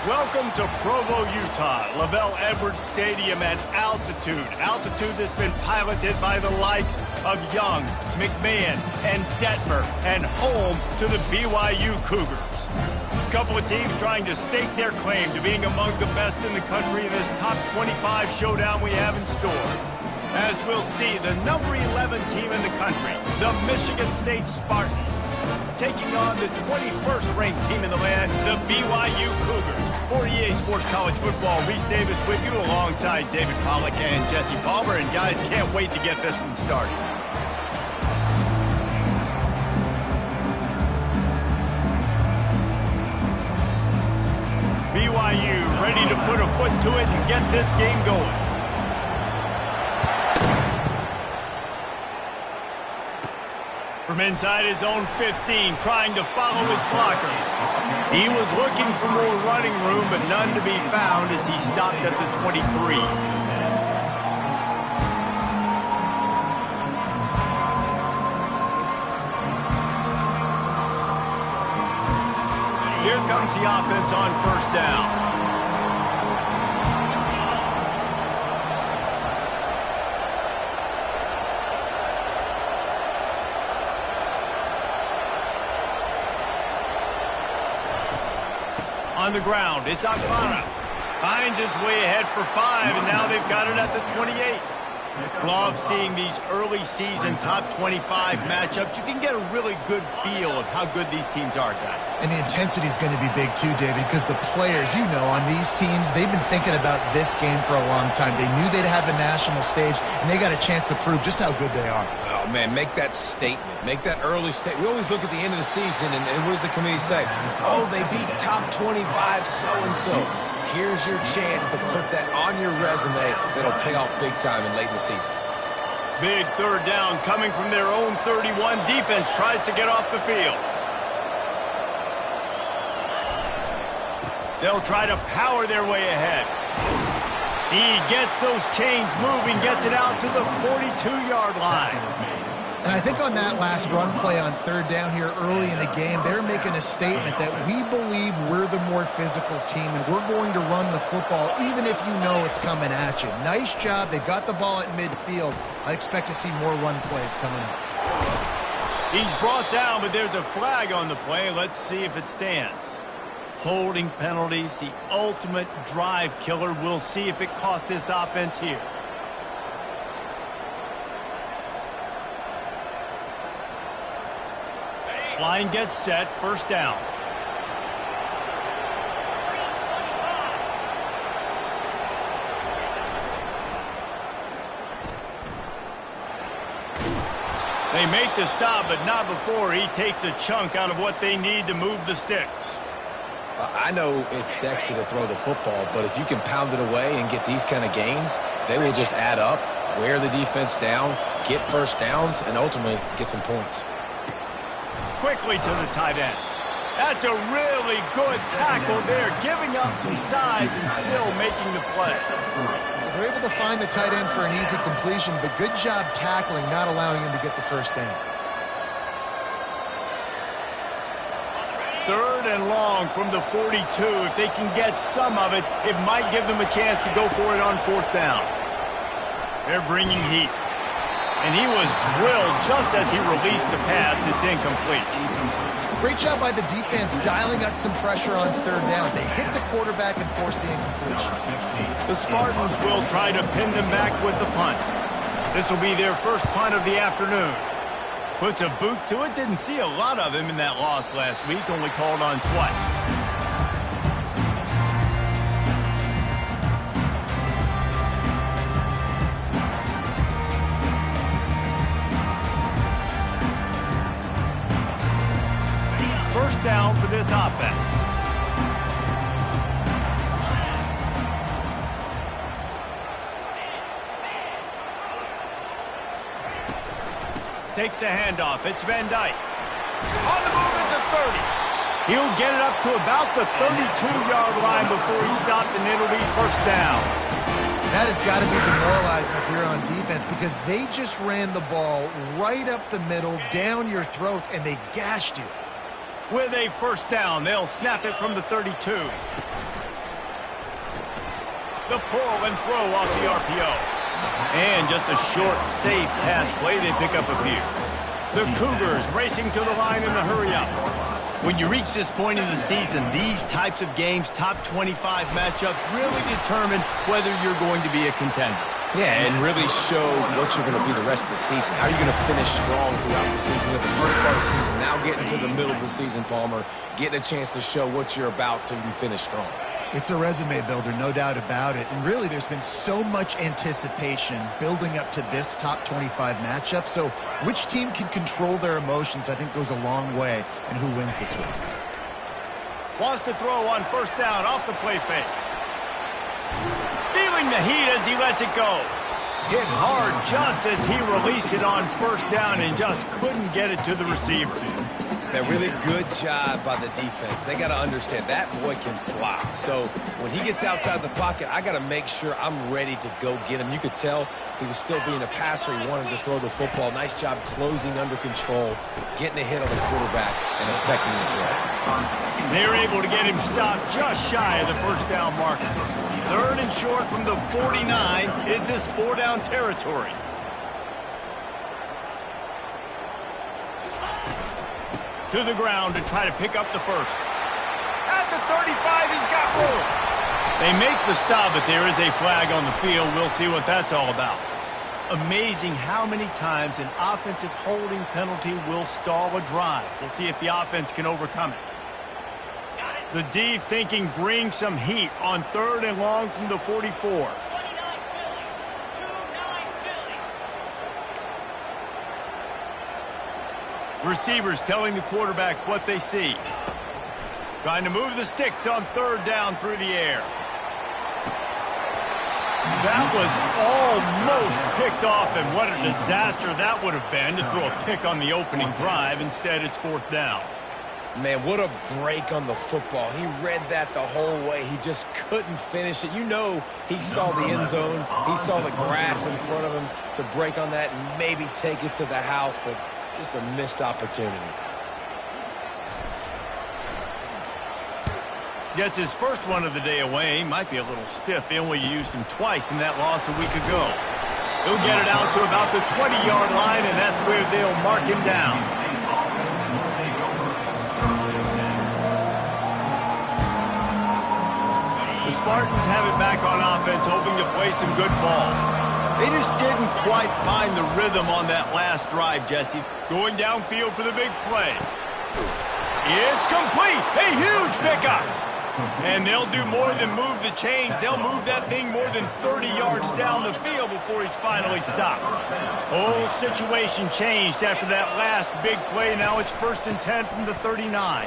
Welcome to Provo, Utah, Lavelle Edwards Stadium at altitude. Altitude that's been piloted by the likes of Young, McMahon, and Detmer, and home to the BYU Cougars. A couple of teams trying to stake their claim to being among the best in the country in this top 25 showdown we have in store. As we'll see, the number 11 team in the country, the Michigan State Spartans, taking on the 21st ranked team in the land, the BYU Cougars. For EA Sports College Football, Reese Davis with you alongside David Pollack and Jesse Palmer. And guys, can't wait to get this one started. BYU ready to put a foot to it and get this game going. From inside his own 15, trying to follow his blockers. He was looking for more running room, but none to be found as he stopped at the 23. Here comes the offense on first down. On the ground, it's Akbara. Finds his way ahead for 5, and now they've got it at the 28. Love seeing these early season top 25 matchups. You can get a really good feel of how good these teams are, guys. And the intensity is going to be big too, David, because the players, you know, on these teams, they've been thinking about this game for a long time. They knew they'd have a national stage, and they got a chance to prove just how good they are. Oh, man, make that statement. Make that early statement. We always look at the end of the season, and what does the committee say? Oh, they beat top 25 so-and-so. Here's your chance to put that on your resume that'll pay off big time and late in the season. Big third down coming from their own 31. Defense tries to get off the field. They'll try to power their way ahead. He gets those chains moving, gets it out to the 42-yard line. And I think on that last run play on third down here early in the game, they're making a statement that we believe we're the more physical team and we're going to run the football even if you know it's coming at you. Nice job. They got the ball at midfield. I expect to see more run plays coming up. He's brought down, but there's a flag on the play. Let's see if it stands. Holding penalties, the ultimate drive killer. We'll see if it costs this offense here. Line gets set, first down. They make the stop, but not before he takes a chunk out of what they need to move the sticks. I know it's sexy to throw the football, but if you can pound it away and get these kind of gains, they will just add up, wear the defense down, get first downs, and ultimately get some points. Quickly to the tight end. That's a really good tackle there, giving up some size and still making the play. They're able to find the tight end for an easy completion, but good job tackling, not allowing him to get the first down. Third and long from the 42. If they can get some of it, it might give them a chance to go for it on fourth down. They're bringing heat. And he was drilled just as he released the pass. It's incomplete. Great job by the defense dialing up some pressure on third down. They hit the quarterback and forced the incompletion. The Spartans will try to pin them back with the punt. This will be their first punt of the afternoon. Puts a boot to it. Didn't see a lot of him in that loss last week. Only called on twice. First down for this offense. Takes the handoff. It's Van Dyke. On the move at the 30. He'll get it up to about the 32-yard line before he stopped, and it'll be first down. That has got to be demoralizing if you're on defense because they just ran the ball right up the middle, down your throats, and they gashed you. With a first down, they'll snap it from the 32. The pull and throw off the RPO. And just a short, safe pass play. They pick up a few. The Cougars racing to the line in the hurry-up. When you reach this point in the season, these types of games, top 25 matchups, really determine whether you're going to be a contender. Yeah, and really show what you're going to be the rest of the season. How are you going to finish strong throughout the season? At the first part of the season, now getting to the middle of the season, Palmer, getting a chance to show what you're about so you can finish strong. It's a resume builder, no doubt about it. And really, there's been so much anticipation building up to this top 25 matchup. So which team can control their emotions, I think, goes a long way in who wins this week. Wants to throw on first down off the play fake. Feeling the heat as he lets it go. Hit hard just as he released it on first down and just couldn't get it to the receiver. A really good job by the defense. They got to understand that boy can fly. So when he gets outside the pocket, I got to make sure I'm ready to go get him. You could tell he was still being a passer. He wanted to throw the football. Nice job closing under control, getting a hit on the quarterback, and affecting the throw. They're able to get him stopped just shy of the first down marker. Third and short from the 49 is this four-down territory. To the ground to try to pick up the first. At the 35, he's got room. They make the stop, but there is a flag on the field. We'll see what that's all about. Amazing how many times an offensive holding penalty will stall a drive. We'll see if the offense can overcome it. The D thinking bring some heat on third and long from the 44. Receivers telling the quarterback what they see. Trying to move the sticks on third down through the air. That was almost picked off, and what a disaster that would have been to throw a pick on the opening drive. Instead, it's fourth down. Man, what a break on the football. He read that the whole way. He just couldn't finish it. You know he saw the end zone. He saw the grass in front of him to break on that and maybe take it to the house, but just a missed opportunity. Gets his first one of the day away. Might be a little stiff. BYU used him twice in that loss a week ago. He'll get it out to about the 20-yard line, and that's where they'll mark him down. The Spartans have it back on offense, hoping to play some good ball. They just didn't quite find the rhythm on that last drive, Jesse. Going downfield for the big play. It's complete. A huge pickup. And they'll do more than move the chains. They'll move that thing more than 30 yards down the field before he's finally stopped. Whole situation changed after that last big play. Now it's 1st and 10 from the 39.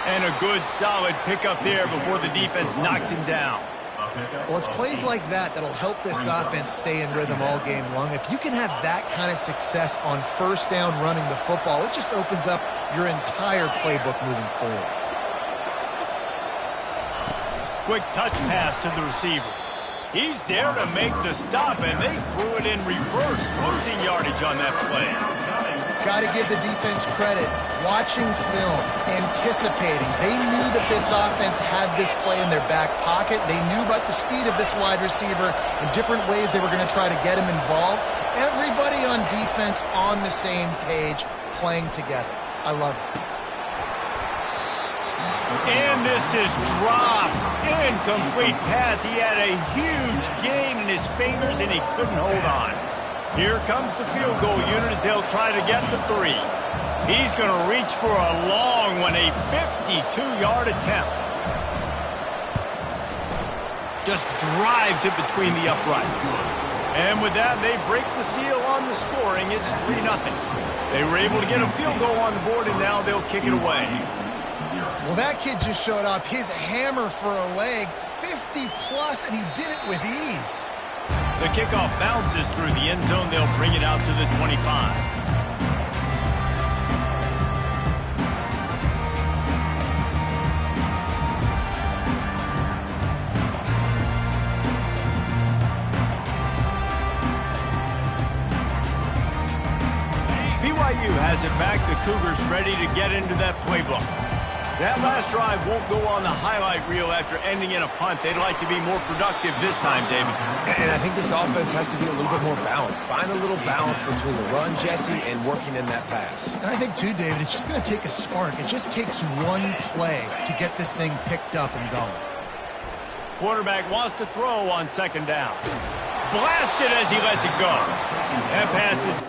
And a good, solid pickup there before the defense knocks him down. Well, it's plays like that that'll help this offense stay in rhythm all game long. If you can have that kind of success on first down running the football, it just opens up your entire playbook moving forward. Quick touch pass to the receiver. He's there to make the stop, and they threw it in reverse, losing yardage on that play. Got to give the defense credit. Watching film, anticipating. They knew that this offense had this play in their back pocket. They knew about the speed of this wide receiver and different ways they were going to try to get him involved. Everybody on defense on the same page, playing together. I love it. And this is dropped. Incomplete pass. He had a huge gain in his fingers, and he couldn't hold on. Here comes the field goal unit as they'll try to get the 3. He's going to reach for a long one, a 52-yard attempt. Just drives it between the uprights. And with that, they break the seal on the scoring. It's 3-0. They were able to get a field goal on the board, and now they'll kick it away. Well, that kid just showed off his hammer for a leg, 50-plus, and he did it with ease. The kickoff bounces through the end zone. They'll bring it out to the 25. BYU has it back. The Cougars ready to get into that playbook. That last drive won't go on the highlight reel after ending in a punt. They'd like to be more productive this time, David. And I think this offense has to be a little bit more balanced. Find a little balance between the run, Jesse, and working in that pass. And I think, too, David, it's just going to take a spark. It just takes one play to get this thing picked up and going. Quarterback wants to throw on second down. Blasted as he lets it go. That pass is...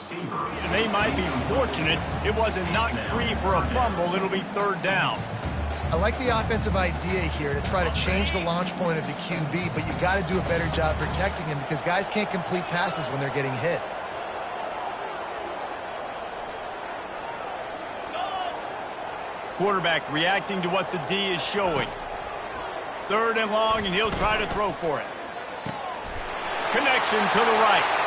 And they might be fortunate it wasn't knocked free for a fumble. It'll be third down. I like the offensive idea here to try to change the launch point of the QB, but you got to do a better job protecting him because guys can't complete passes when they're getting hit. Quarterback reacting to what the D is showing. Third and long, and he'll try to throw for it. Connection to the right.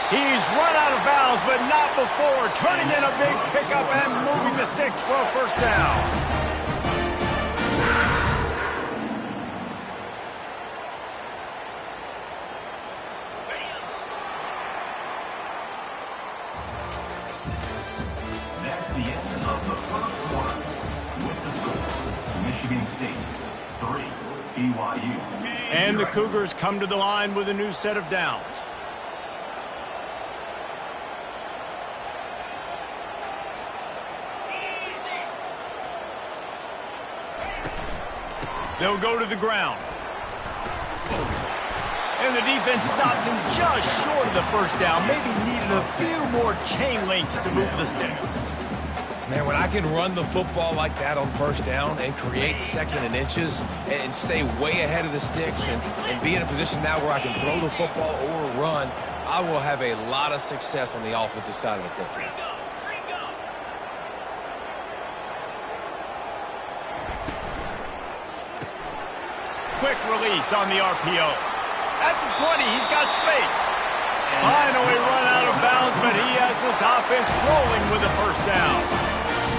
He's run out of bounds, but not before turning in a big pickup and moving the sticks for a first down. That's the end of the first quarter. With the score, Michigan State 3, BYU. And the Cougars come to the line with a new set of downs. They'll go to the ground. And the defense stops him just short of the first down. Maybe needed a few more chain links to move the sticks. Man, when I can run the football like that on first down and create second and inches and stay way ahead of the sticks and be in a position now where I can throw the football or run, I will have a lot of success on the offensive side of the football. Quick release on the RPO. At the 20, he's got space. Finally run out of bounds, but he has this offense rolling with a first down.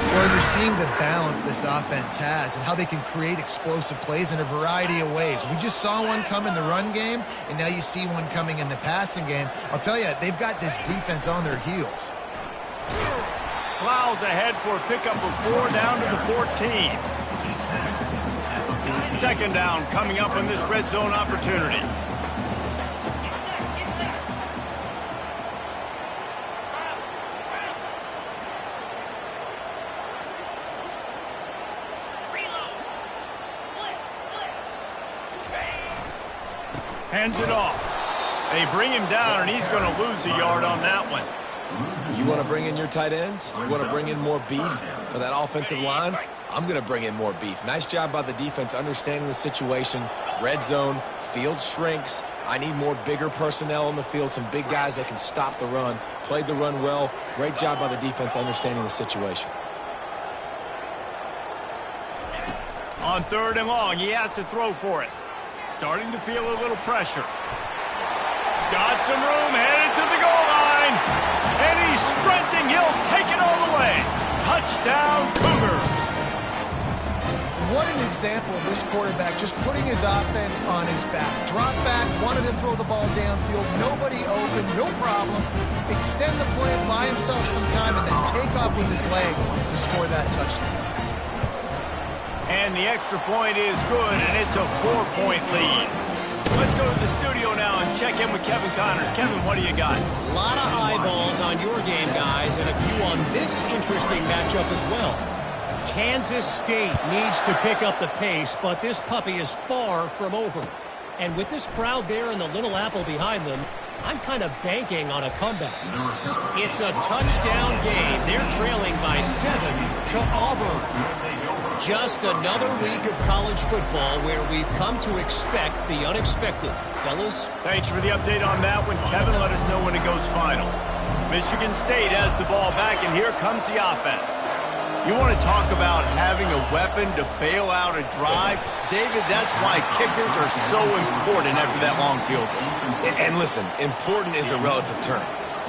Well, you're seeing the balance this offense has and how they can create explosive plays in a variety of ways. We just saw one come in the run game, and now you see one coming in the passing game. I'll tell you, they've got this defense on their heels. Plows ahead for a pickup of 4 down to the 14. Second down coming up on this red zone opportunity. Hands it off. They bring him down, and he's going to lose a yard on that one. You want to bring in your tight ends? You want to bring in more beef for that offensive line? I'm going to bring in more beef. Nice job by the defense understanding the situation. Red zone, field shrinks. I need more bigger personnel on the field, some big guys that can stop the run. Played the run well. Great job by the defense understanding the situation. On third and long, he has to throw for it. Starting to feel a little pressure. Got some room, headed to the goal line. And he's sprinting. He'll take it all the way. Touchdown, Cougars. What an example of this quarterback just putting his offense on his back. Drop back, wanted to throw the ball downfield, nobody open, no problem. Extend the play, buy himself some time, and then take off with his legs to score that touchdown. And the extra point is good, and it's a 4-point lead. Let's go to the studio now and check in with Kevin Connors. Kevin, what do you got? A lot of eyeballs on your game, guys, and a few on this interesting matchup as well. Kansas State needs to pick up the pace, but this puppy is far from over. And with this crowd there and the Little Apple behind them, I'm kind of banking on a comeback. It's a touchdown game. They're trailing by 7 to Auburn. Just another week of college football where we've come to expect the unexpected. Fellas? Thanks for the update on that one, Kevin. Let us know when it goes final. Michigan State has the ball back, and here comes the offense. You want to talk about having a weapon to bail out a drive? David, that's why kickers are so important after that long field goal. And listen, important is a relative term.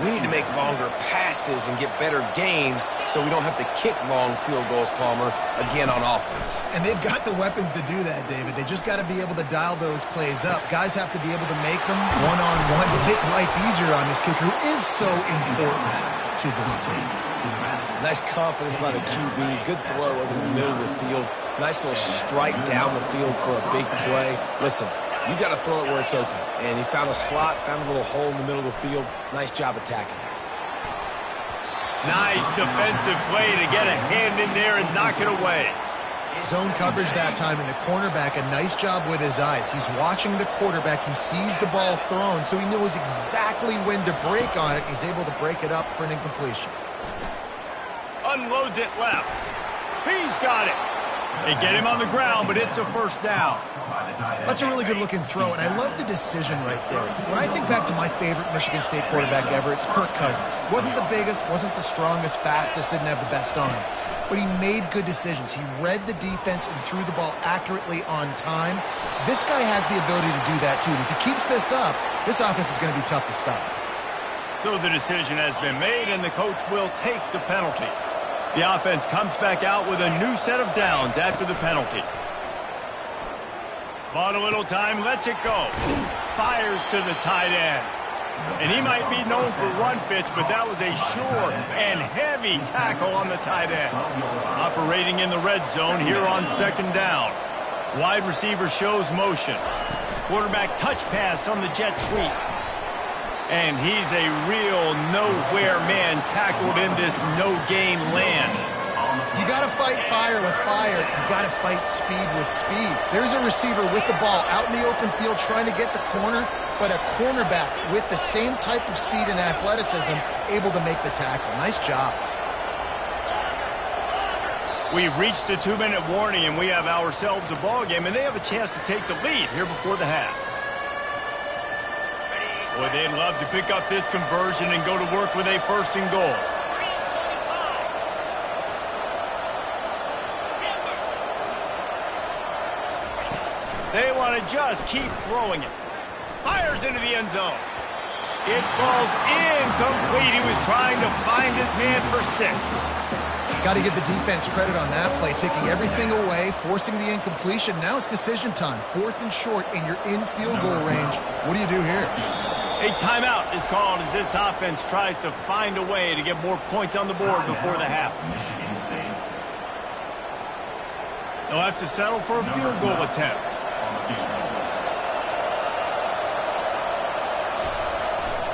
We need to make longer passes and get better gains so we don't have to kick long field goals, Palmer, again on offense. And they've got the weapons to do that, David. They just got to be able to dial those plays up. Guys have to be able to make them one-on-one to make life easier on this kicker, who is so important to this team. Nice confidence by the QB. Good throw over the middle of the field. Nice little strike down the field for a big play. Listen, you got to throw it where it's open. And he found a slot, found a little hole in the middle of the field. Nice job attacking it. Nice defensive play to get a hand in there and knock it away. Zone coverage that time, and the cornerback, a nice job with his eyes. He's watching the quarterback. He sees the ball thrown, so he knows exactly when to break on it. He's able to break it up for an incompletion. Unloads it left. He's got it. They get him on the ground, but it's a first down. That's a really good-looking throw, and I love the decision right there. When I think back to my favorite Michigan State quarterback ever, it's Kirk Cousins. Wasn't the biggest, wasn't the strongest, fastest, didn't have the best arm. But he made good decisions. He read the defense and threw the ball accurately on time. This guy has the ability to do that, too. And if he keeps this up, this offense is going to be tough to stop. So the decision has been made, and the coach will take the penalty. The offense comes back out with a new set of downs after the penalty. Bought a little time, lets it go. Fires to the tight end. And he might be known for run fits, but that was a sure and heavy tackle on the tight end. Operating in the red zone here on second down. Wide receiver shows motion. Quarterback touch pass on the jet sweep. And he's a real nowhere man tackled in this no-gain land. You got to fight fire with fire. You got to fight speed with speed. There's a receiver with the ball out in the open field trying to get the corner, but a cornerback with the same type of speed and athleticism able to make the tackle. Nice job. We've reached the 2-minute warning, and we have ourselves a ball game, and they have a chance to take the lead here before the half. Boy, they'd love to pick up this conversion and go to work with a first and goal. They want to just keep throwing it. Fires into the end zone. It falls incomplete. He was trying to find his man for 6. Got to give the defense credit on that play, taking everything away, forcing the incompletion. Now it's decision time. 4th and short, and you're in field goal range. What do you do here? A timeout is called as this offense tries to find a way to get more points on the board before the half. They'll have to settle for a field goal attempt.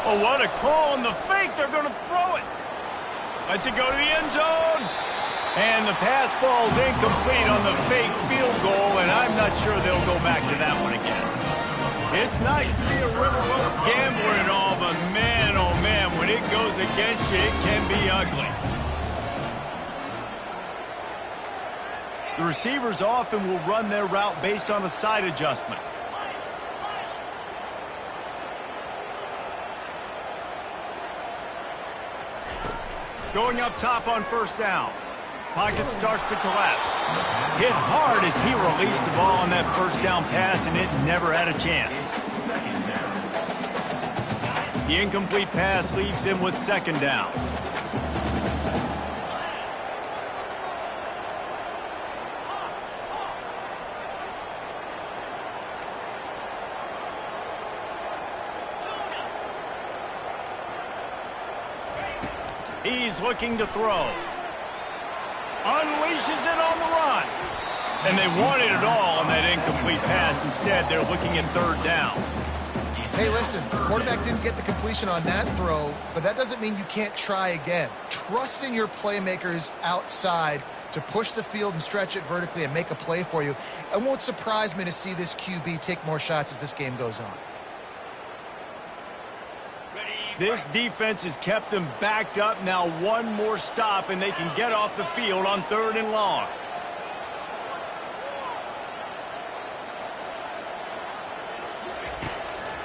Oh, what a call on the fake. They're going to throw it. Lets it go to the end zone. And the pass falls incomplete on the fake field goal, and I'm not sure they'll go back to that one again. It's nice to be a riverboat gambler and all, but man, oh man, when it goes against you, it can be ugly. The receivers often will run their route based on a side adjustment. Going up top on first down. Pocket starts to collapse. Hit hard as he released the ball on that first down pass, and it never had a chance. The incomplete pass leaves him with second down. He's looking to throw. Unleashes it on the run. And they wanted it all on that incomplete pass. Instead, they're looking at third down. Hey, listen, the quarterback didn't get the completion on that throw, but that doesn't mean you can't try again. Trust in your playmakers outside to push the field and stretch it vertically and make a play for you. It won't surprise me to see this QB take more shots as this game goes on. This defense has kept them backed up. Now one more stop, and they can get off the field on 3rd and long.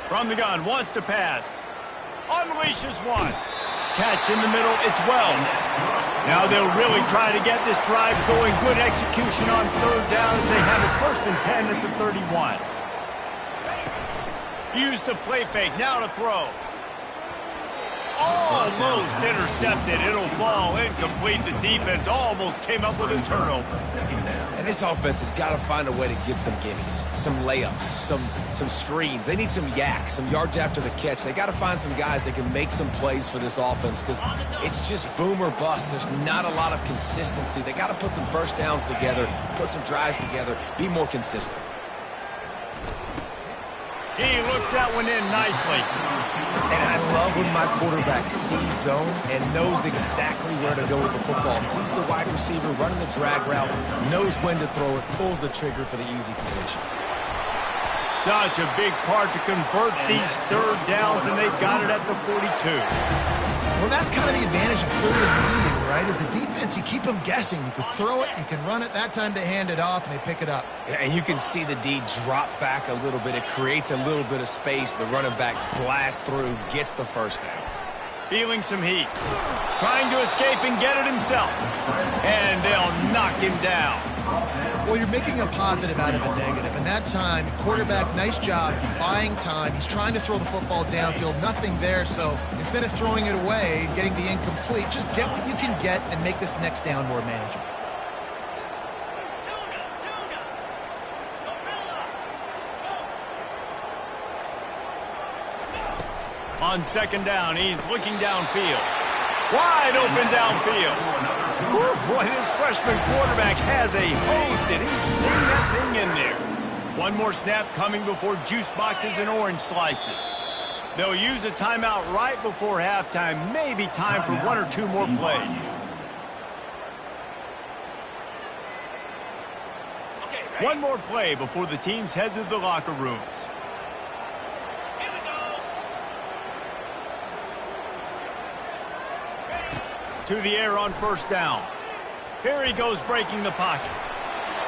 From the gun, wants to pass. Unleashes one. Catch in the middle, it's Wells. Now they'll really try to get this drive going. Good execution on 3rd down as they have it 1st and 10 at the 31. Use the play fake, now to throw. Oh, Almost intercepted. It'll fall incomplete. The defense almost came up with a turnover. And this offense has got to find a way to get some gimmies, some layups, some screens. They need some yak, some yards after the catch. They got to find some guys that can make some plays for this offense because it's just boom or bust. There's not a lot of consistency. They got to put some first downs together, put some drives together, be more consistent. He looks that one in nicely. And I love when my quarterback sees zone and knows exactly where to go with the football. Sees the wide receiver running the drag route, knows when to throw it, pulls the trigger for the easy completion. Such a big part to convert these third downs, and they got it at the 42. Well, that's kind of the advantage of third and medium, right? Is the defense, you keep them guessing. You could throw it, you can run it. That time they hand it off, and they pick it up. Yeah, and you can see the D drop back a little bit. It creates a little bit of space. The running back blasts through, gets the first down. Feeling some heat. Trying to escape and get it himself. And they'll knock him down. Well, you're making a positive out of a negative. And that time, quarterback, nice job, buying time. He's trying to throw the football downfield. Nothing there. So instead of throwing it away, getting the incomplete, just get what you can get and make this next down more manageable. On second down, he's looking downfield. Wide open downfield. Boy, this freshman quarterback has a hose. Did he sing that thing in there? One more snap coming before juice boxes and orange slices. They'll use a timeout right before halftime. Maybe time for one or two more plays. One more play before the teams head to the locker rooms. To the air on first down. Here he goes breaking the pocket.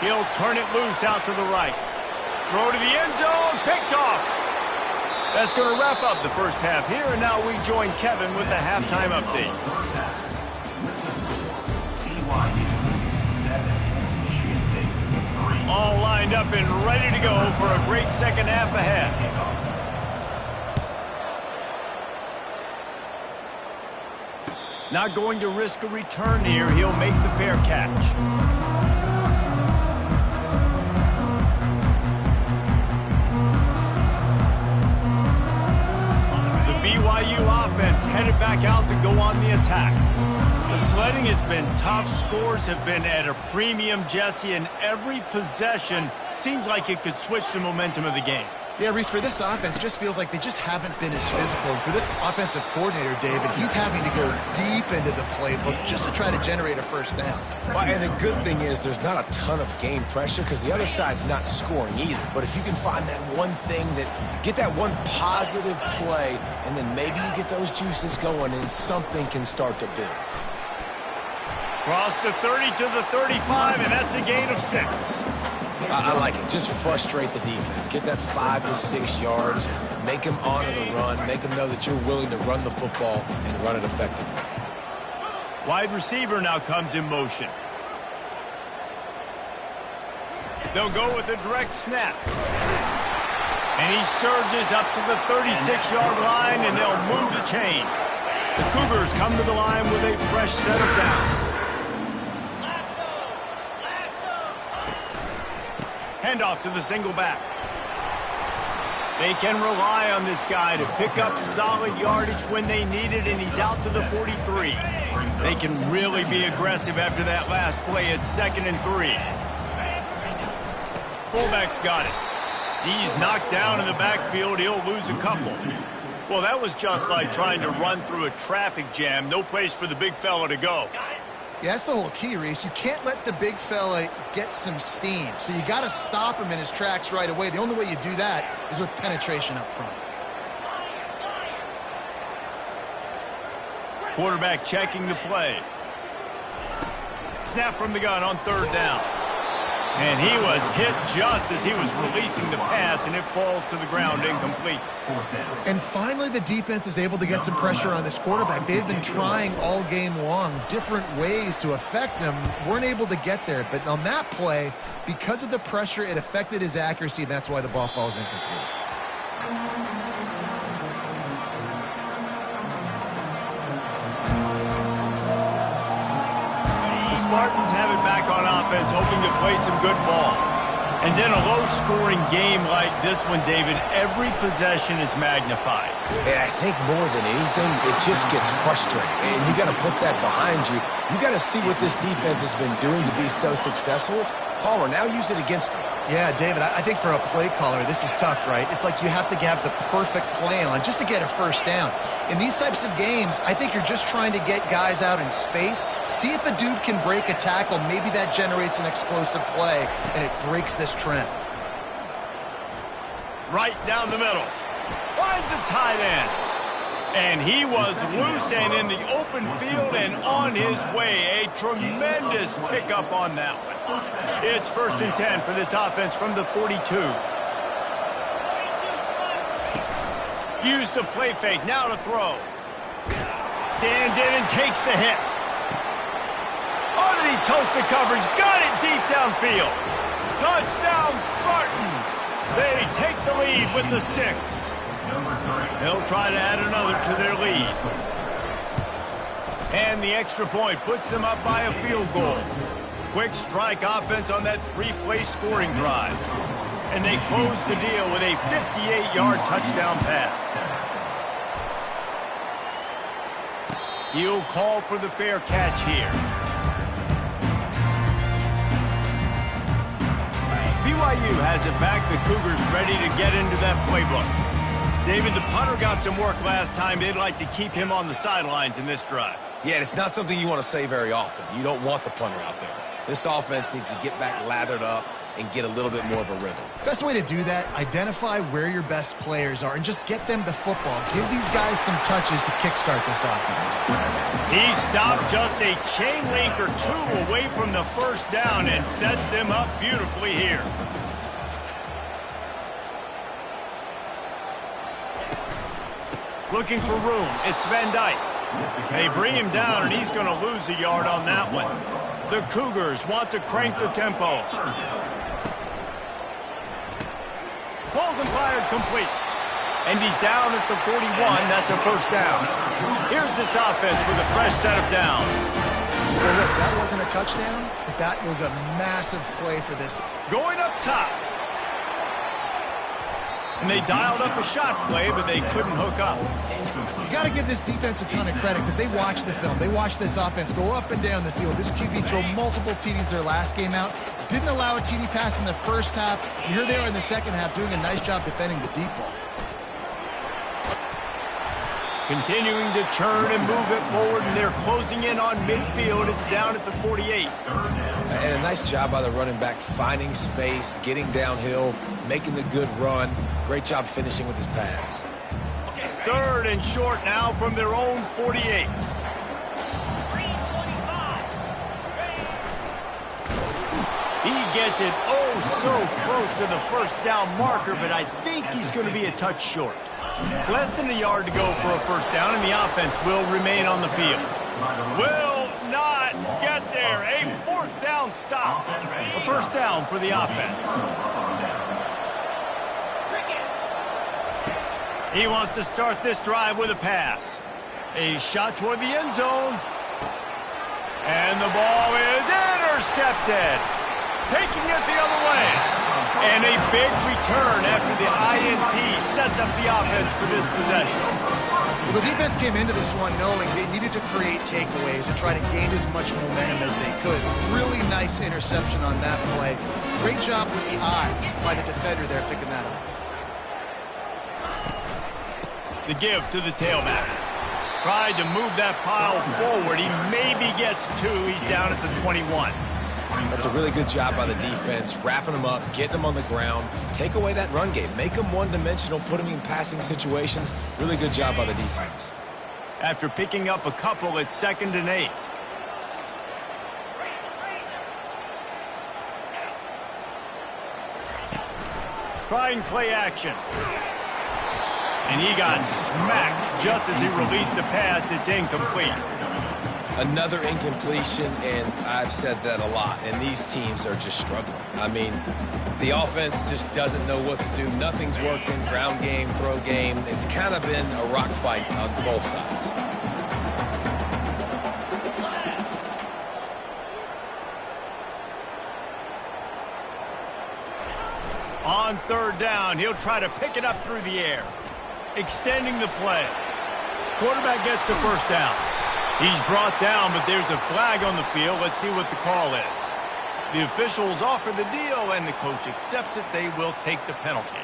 He'll turn it loose out to the right. Throw to the end zone, picked off. That's going to wrap up the first half here, and now we join Kevin with the halftime update. BYU 7, Michigan State 3. All lined up and ready to go for a great second half ahead. Not going to risk a return here. He'll make the fair catch. The BYU offense headed back out to go on the attack. The sledding has been tough. Scores have been at a premium, Jesse, and every possession seems like it could switch the momentum of the game. Yeah, Reese, for this offense, just feels like they just haven't been as physical. And for this offensive coordinator, David, he's having to go deep into the playbook just to try to generate a first down. Well, and the good thing is there's not a ton of game pressure because the other side's not scoring either. But if you can find that one thing, get that one positive play, and then maybe you get those juices going and something can start to build. Cross the 30 to the 35, and that's a gain of 6. I like it. Just frustrate the defense. Get that 5 to 6 yards. Make them honor the run. Make them know that you're willing to run the football and run it effectively. Wide receiver now comes in motion. They'll go with a direct snap. And he surges up to the 36-yard line, and they'll move the chains. The Cougars come to the line with a fresh set of downs. Handoff to the single back. They can rely on this guy to pick up solid yardage when they need it, and he's out to the 43. They can really be aggressive after that last play at 2nd and 3. Fullback's got it. He's knocked down in the backfield. He'll lose a couple. Well, that was just like trying to run through a traffic jam. No place for the big fella to go. Yeah, that's the whole key, Reese. You can't let the big fella get some steam. So you got to stop him in his tracks right away. The only way you do that is with penetration up front. Quarterback checking the play. Snap from the gun on third down. And he was hit just as he was releasing the pass, and it falls to the ground incomplete. And finally, the defense is able to get some pressure on this quarterback. They've been trying all game long different ways to affect him. Weren't able to get there. But on that play, because of the pressure, it affected his accuracy, and that's why the ball falls incomplete. Spartans have it back on offense, hoping to play some good ball. And then a low-scoring game like this one, David, every possession is magnified. And I think more than anything, it just gets frustrating. And you got to put that behind you. You got to see what this defense has been doing to be so successful. Palmer, now use it against them. Yeah, David, I think for a play caller, this is tough, right? It's like you have to have the perfect play on just to get a first down. In these types of games, I think you're just trying to get guys out in space, see if a dude can break a tackle. Maybe that generates an explosive play, and it breaks this trend. Right down the middle. Finds a tight end. And he was loose and in the open field and on his way. A tremendous pickup on that one. It's 1st and 10 for this offense from the 42. Used the play fake. Now to throw. Stands in and takes the hit. Underneath toasted coverage. Got it deep downfield. Touchdown Spartans. They take the lead with the 6. They'll try to add another to their lead. And the extra point puts them up by a field goal. Quick strike offense on that 3-play scoring drive. And they close the deal with a 58-yard touchdown pass. He'll call for the fair catch here. BYU has it back. The Cougars ready to get into that playbook. David, the punter got some work last time. They'd like to keep him on the sidelines in this drive. Yeah, and it's not something you want to say very often. You don't want the punter out there. This offense needs to get back lathered up and get a little bit more of a rhythm. Best way to do that, identify where your best players are and just get them the football. Give these guys some touches to kickstart this offense. He stopped just a chain link or two away from the first down and sets them up beautifully here. Looking for room. It's Van Dyke. They bring him down, and he's going to lose a yard on that one. The Cougars want to crank the tempo. Pulls and fired complete. And he's down at the 41. That's a first down. Here's this offense with a fresh set of downs. Well, look, that wasn't a touchdown, but that was a massive play for this. Going up top. And they dialed up a shot play, but they couldn't hook up. You got to give this defense a ton of credit because they watched the film. They watched this offense go up and down the field. This QB throw multiple TDs their last game out. Didn't allow a TD pass in the first half. And here they are in the second half doing a nice job defending the deep ball. Continuing to turn and move it forward, and they're closing in on midfield. It's down at the 48. And a nice job by the running back, finding space, getting downhill, making the good run. Great job finishing with his pads. 3rd and short now from their own 48. He gets it so close to the first down marker, but I think he's going to be a touch short. Less than a yard to go for a first down, and the offense will remain on the field. Will not get there. A 4th down stop. A first down for the offense. He wants to start this drive with a pass. A shot toward the end zone. And the ball is intercepted. Taking it the other way. And a big return after the INT sets up the offense for this possession. Well, the defense came into this one knowing they needed to create takeaways and try to gain as much momentum as they could. Really nice interception on that play. Great job with the eyes by the defender there picking that up. The give to the tailback. Tried to move that pile forward. He maybe gets 2. He's down at the 21. That's a really good job by the defense, wrapping them up, getting them on the ground, take away that run game, make them one-dimensional, put them in passing situations. Really good job by the defense. After picking up a couple, it's 2nd and 8. Trying play action. And he got smacked just as he released the pass. It's incomplete. Another incompletion, and I've said that a lot, and these teams are just struggling. I mean, the offense just doesn't know what to do. Nothing's working, ground game, throw game. It's kind of been a rock fight on both sides. on third down. He'll try to pick it up through the air. Extending the play. Quarterback gets the first down. He's brought down, but there's a flag on the field. Let's see what the call is. The officials offer the deal, and the coach accepts it. They will take the penalty.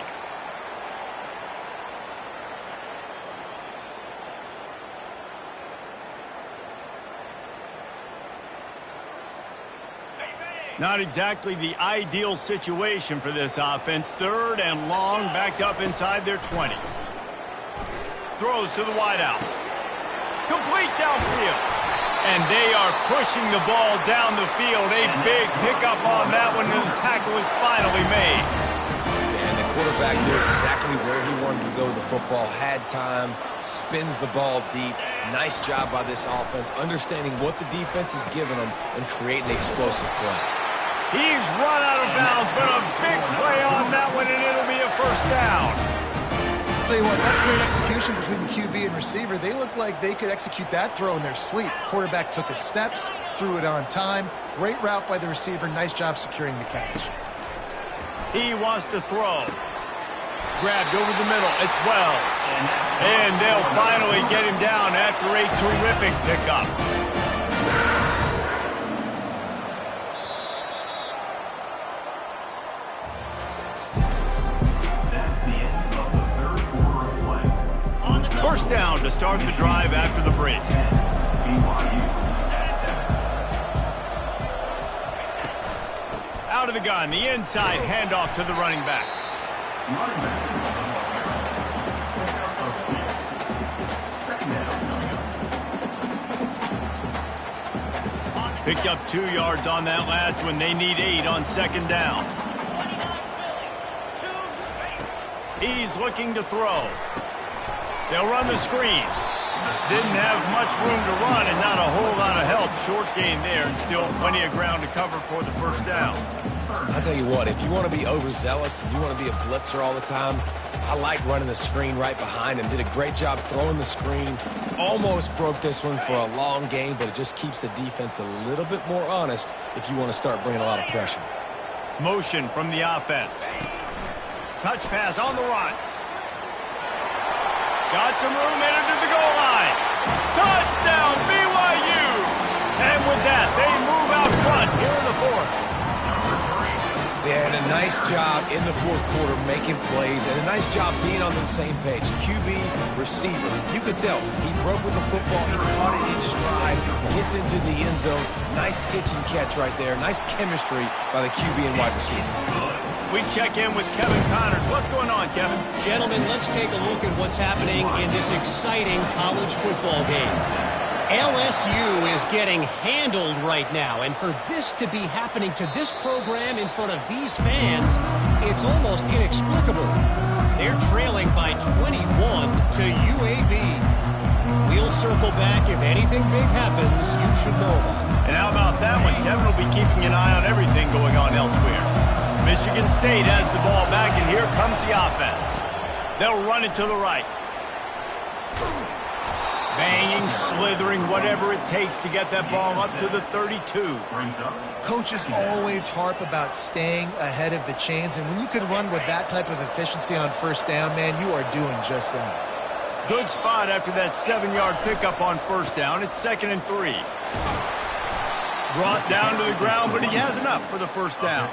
Not exactly the ideal situation for this offense. Third and long, backed up inside their 20. Throws to the wideout. Complete downfield. And they are pushing the ball down the field. A big pickup on that one, and the tackle is finally made. And the quarterback knew exactly where he wanted to go with the football. Had time, spins the ball deep. Nice job by this offense, understanding what the defense is giving them and creating an explosive play. He's run out of bounds, but a big play on that one, and it'll be a first down. I'll tell you what, that's great execution between the QB and receiver. They look like they could execute that throw in their sleep. Quarterback took his steps, threw it on time. Great route by the receiver. Nice job securing the catch. He wants to throw. Grabbed over the middle. It's Wells. And they'll finally get him down after a terrific pickup. First down to start the drive after the break. BYU at 7. Out of the gun, the inside handoff to the running back. Running back. Second down. Picked up 2 yards on that last one. They need 8 on second down. He's looking to throw. They'll run the screen. Didn't have much room to run and not a whole lot of help. Short gain there and still plenty of ground to cover for the first down. I'll tell you what, if you want to be overzealous and you want to be a blitzer all the time, I like running the screen right behind him. Did a great job throwing the screen. Almost broke this one for a long game, but it just keeps the defense a little bit more honest if you want to start bringing a lot of pressure. Motion from the offense. Touch pass on the run. Got some room, entered to the goal line. Touchdown, BYU! And with that, they move out front here in the fourth. They had a nice job in the fourth quarter making plays and a nice job being on the same page. QB, receiver. You could tell he broke with the football. He caught it in stride, gets into the end zone. Nice pitch and catch right there. Nice chemistry by the QB and wide receiver. We check in with Kevin Connors. What's going on, Kevin? Gentlemen, let's take a look at what's happening in this exciting college football game. LSU is getting handled right now, and for this to be happening to this program in front of these fans, it's almost inexplicable. They're trailing by 21 to UAB. We'll circle back if anything big happens you should know about. And how about that one? Kevin will be keeping an eye on everything going on elsewhere. Michigan State has the ball back, and here comes the offense. They'll run it to the right. Banging, slithering, whatever it takes to get that ball up to the 32. Coaches always harp about staying ahead of the chains, and when you can run with that type of efficiency on first down, man, you are doing just that. Good spot after that 7-yard pickup on first down. It's 2nd and 3. Brought down to the ground, but he has enough for the first down.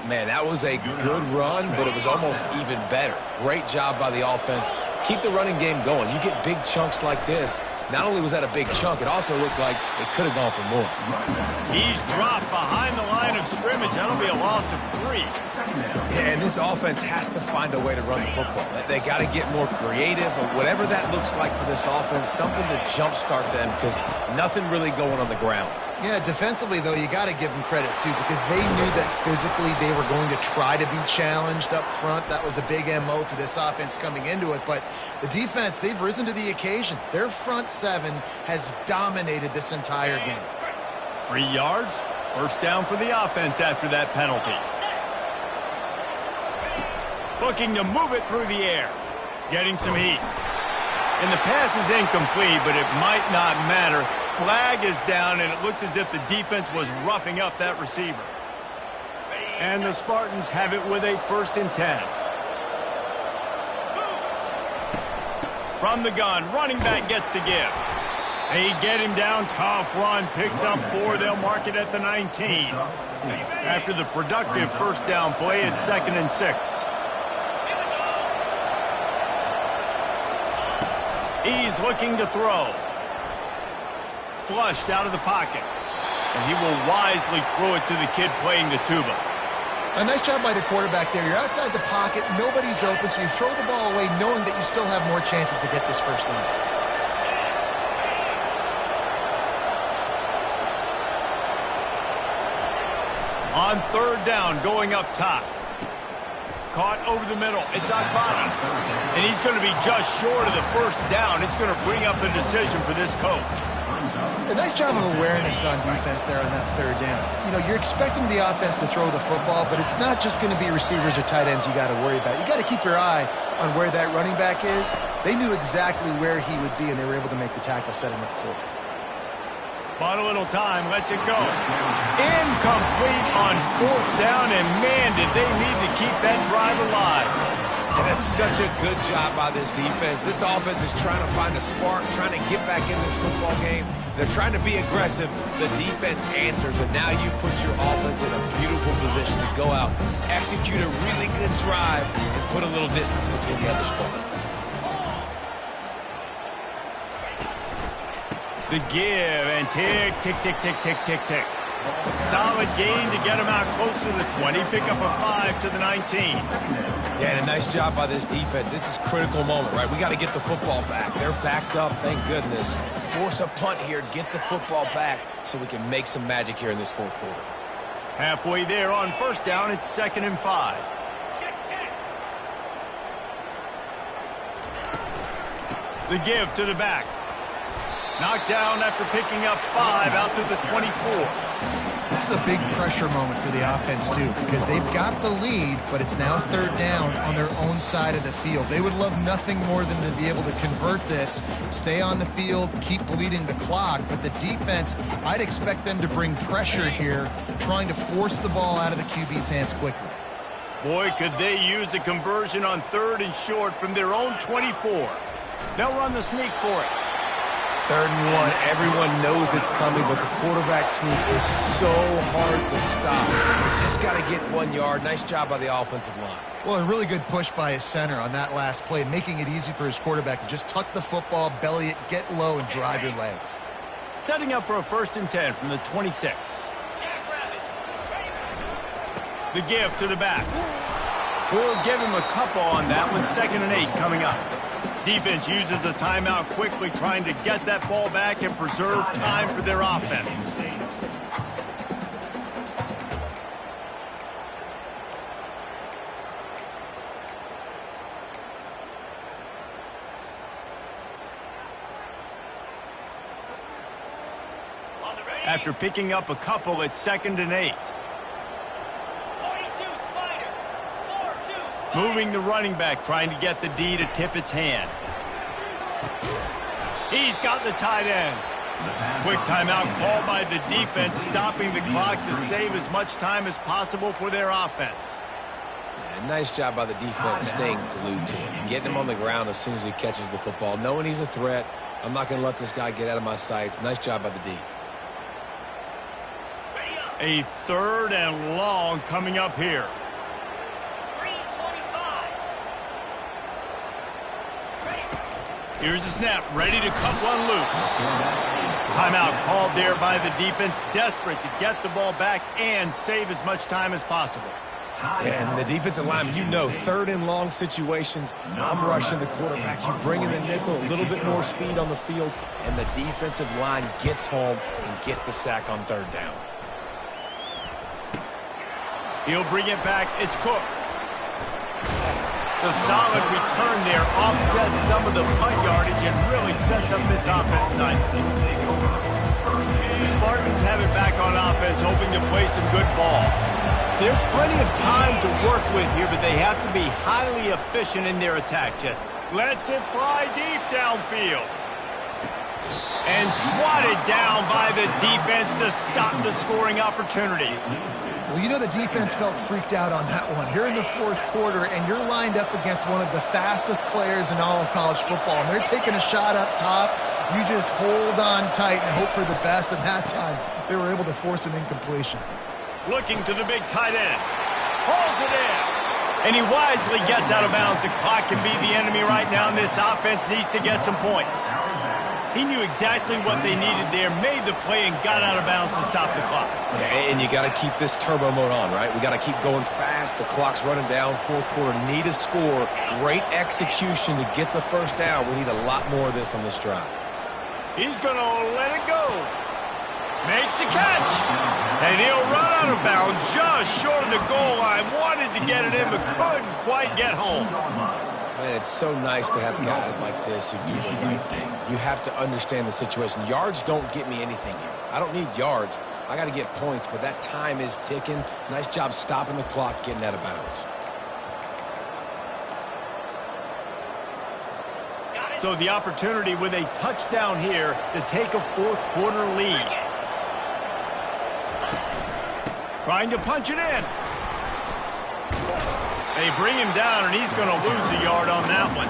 Man, that was a good run, but it was almost even better. Great job by the offense. Keep the running game going. You get big chunks like this. Not only was that a big chunk, it also looked like it could have gone for more. He's dropped behind the line of scrimmage. That'll be a loss of 3. Yeah, and this offense has to find a way to run the football. They got to get more creative, or whatever that looks like for this offense, something to jumpstart them, because nothing really going on the ground. Yeah, defensively, though, you got to give them credit, too, because they knew that physically they were going to try to be challenged up front. That was a big MO for this offense coming into it. But the defense, they've risen to the occasion. Their front 7 has dominated this entire game. 3 yards. First down for the offense after that penalty. Looking to move it through the air. Getting some heat. And the pass is incomplete, but it might not matter. Flag is down, and it looked as if the defense was roughing up that receiver. And the Spartans have it with a 1st and 10. From the gun, running back gets to give. They get him down, tough run, picks up 4. They'll mark it at the 19. After the productive 1st down play, it's 2nd and 6. He's looking to throw. Flushed out of the pocket. And he will wisely throw it to the kid playing the tuba. A nice job by the quarterback there. You're outside the pocket, nobody's open, so you throw the ball away knowing that you still have more chances to get this 1st down. On 3rd down, going up top. Caught over the middle. It's Akbata. And he's going to be just short of the 1st down. It's going to bring up a decision for this coach. A nice job of awareness on defense there on that 3rd down. You know, you're expecting the offense to throw the football, but it's not just going to be receivers or tight ends you got to worry about. You got to keep your eye on where that running back is. They knew exactly where he would be, and they were able to make the tackle, set him up for it. Bought a little time, lets it go. Incomplete on 4th down, and man, did they need to keep that drive alive. And that's such a good job by this defense. This offense is trying to find a spark, trying to get back in this football game. They're trying to be aggressive. The defense answers, and now you put your offense in a beautiful position to go out, execute a really good drive, and put a little distance between the other squad. The give, and tick, tick, tick, tick, tick, tick, tick. Solid gain to get him out close to the 20. Pick up a 5 to the 19. Yeah, and a nice job by this defense. This is a critical moment, right? We got to get the football back. They're backed up, thank goodness. Force a punt here, get the football back so we can make some magic here in this 4th quarter. Halfway there on 1st down, it's 2nd and 5. The give to the back. Knocked down after picking up 5 out to the 24. This is a big pressure moment for the offense, too, because they've got the lead, but it's now 3rd down on their own side of the field. They would love nothing more than to be able to convert this, stay on the field, keep bleeding the clock. But the defense, I'd expect them to bring pressure here, trying to force the ball out of the QB's hands quickly. Boy, could they use a conversion on 3rd and short from their own 24. They'll run the sneak for it. 3rd and 1, everyone knows it's coming, but the quarterback sneak is so hard to stop. You just got to get 1 yard. Nice job by the offensive line. Well, a really good push by his center on that last play, making it easy for his quarterback to just tuck the football, belly it, get low, and drive your legs. Setting up for a 1st and 10 from the 26. The give to the back. We'll give him a couple on that with 2nd and 8 coming up. Defense uses a timeout quickly, trying to get that ball back and preserve time for their offense. After picking up a couple, it's 2nd and 8. Moving the running back, trying to get the D to tip its hand. He's got the tight end. Quick timeout called by the defense, stopping the clock to save as much time as possible for their offense. Yeah, nice job by the defense staying glued to him, getting him on the ground as soon as he catches the football, knowing he's a threat. I'm not going to let this guy get out of my sights. Nice job by the D. A 3rd and long coming up here. Here's the snap, ready to cut one loose. Timeout called there by the defense, desperate to get the ball back and save as much time as possible. And the defensive line, you know, 3rd and long situations, I'm rushing the quarterback. You bring in the nickel, a little bit more speed on the field, and the defensive line gets home and gets the sack on 3rd down. He'll bring it back. It's Cook. The solid return there offsets some of the punt yardage and really sets up this offense nicely. The Spartans have it back on offense, hoping to play some good ball. There's plenty of time to work with here, but they have to be highly efficient in their attack. Just lets it fly deep downfield. And swatted down by the defense to stop the scoring opportunity. Well, you know the defense felt freaked out on that one. You're in the fourth quarter, and you're lined up against one of the fastest players in all of college football, and they're taking a shot up top. You just hold on tight and hope for the best, and that time they were able to force an incompletion. Looking to the big tight end. Hauls it in. And he wisely gets out of bounds. The clock can be the enemy right now, and this offense needs to get some points. He knew exactly what they needed there, made the play, and got out of bounds to stop the clock. Yeah, and you got to keep this turbo mode on, right? We got to keep going fast. The clock's running down. Fourth quarter, need a score. Great execution to get the first down. We need a lot more of this on this drive. He's going to let it go. Makes the catch. And he'll run out of bounds just short of the goal line. Wanted to get it in, but couldn't quite get home. Man, it's so nice to have guys like this who do the right thing. You have to understand the situation. Yards don't get me anything here. I don't need yards. I got to get points, but that time is ticking. Nice job stopping the clock, getting out of bounds. So the opportunity with a touchdown here to take a fourth quarter lead. Trying to punch it in. They bring him down, and he's going to lose a yard on that one.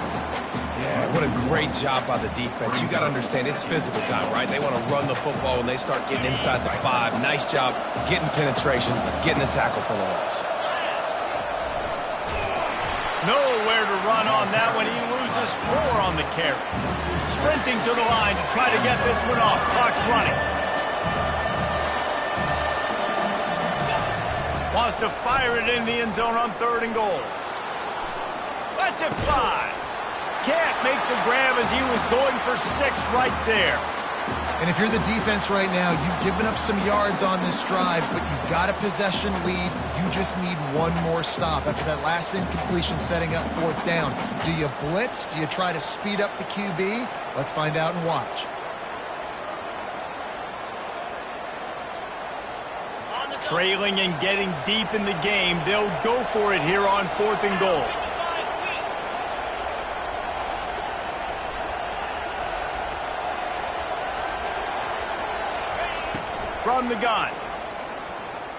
Yeah, what a great job by the defense. You got to understand, it's physical time, right? They want to run the football when they start getting inside the 5. Nice job getting penetration, getting the tackle for the loss. Nowhere to run on that one. He loses 4 on the carry. Sprinting to the line to try to get this one off. Clock's running. Wants to fire it in the end zone on 3rd and goal. Lets it fly. Can't make the grab as he was going for 6 right there. And if you're the defense right now, you've given up some yards on this drive, but you've got a possession lead. You just need one more stop after that last incompletion setting up 4th down. Do you blitz? Do you try to speed up the QB? Let's find out and watch. Trailing and getting deep in the game, they'll go for it here on 4th and goal. From the gun.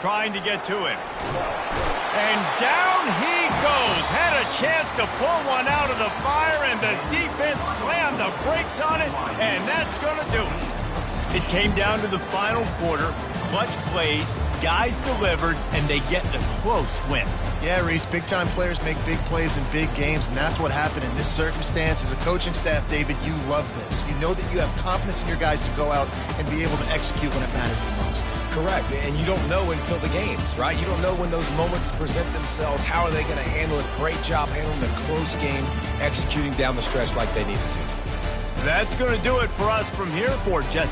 Trying to get to him. And down he goes. Had a chance to pull one out of the fire, and the defense slammed the brakes on it, and that's going to do it. It came down to the final quarter. Clutch plays. Guys delivered, and they get the close win. Yeah, Reese, big-time players make big plays in big games, and that's what happened in this circumstance. As a coaching staff, David, you love this. You know that you have confidence in your guys to go out and be able to execute when it matters the most. Correct, and you don't know until the games, right? You don't know when those moments present themselves. How are they going to handle it? Great job handling the close game, executing down the stretch like they needed to. That's going to do it for us from here for Jesse.